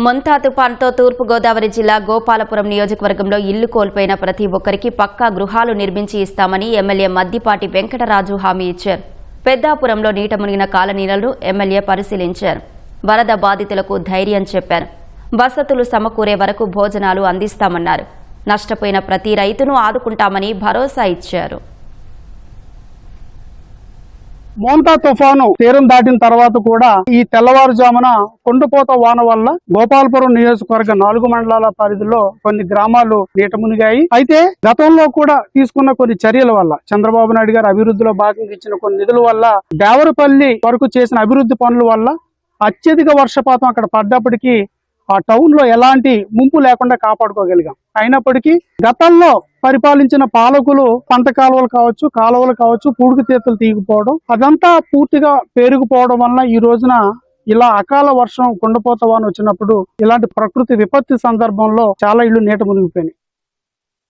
మొంతా తుపాన్తో తూర్పుగోదావరి జిల్లా గోపాలపురం నియోజకవర్గంలో ఇల్లు కోల్పోయిన ప్రతి ఒక్కరికి పక్కా గృహాలు నిర్మించి ఇస్తామని ఎమ్మెల్యే మద్దిపాటి వెంకటరాజు హామీ ఇచ్చారు. పెద్దాపురంలో నీట మునిగిన కాలనీలను ఎమ్మెల్యే పరిశీలించారు. వరద బాధితులకు ధైర్యం చెప్పారు. వసతులు సమకూరే వరకు భోజనాలు అందిస్తామన్నారు. నష్టపోయిన ప్రతి రైతును ఆదుకుంటామని భరోసా ఇచ్చారు. మోంతా తుఫాను తీరం దాటిన తర్వాత కూడా ఈ తెల్లవారుజామున కుండపోత వాన వల్ల గోపాలపురం నియోజకవర్గ 4 మండలాల పరిధిలో కొన్ని గ్రామాలు నీట మునిగాయి. అయితే గతంలో కూడా తీసుకున్న కొన్ని చర్యల వల్ల చంద్రబాబు నాయుడు గారు అభివృద్ధిలో భాగంగా ఇచ్చిన కొన్ని నిధుల వల్ల దేవరపల్లి వరకు చేసిన అభివృద్ధి పనుల వల్ల అత్యధిక వర్షపాతం అక్కడ పడ్డప్పటికీ ఆ టౌన్ లో ఎలాంటి ముంపు లేకుండా కాపాడుకోగలిగాం. అయినప్పటికీ గతంలో పరిపాలించిన పాలకులు పంట కాలువలు కావచ్చు పూడుకు తీతలు తీగిపోవడం అదంతా పూర్తిగా పేరుకుపోవడం వలన ఈ రోజున ఇలా అకాల వర్షం కుండపోత వాన వచ్చినప్పుడు ఇలాంటి ప్రకృతి విపత్తి సందర్భంలో చాలా ఇళ్లు నీట మునిగిపోయినాయి.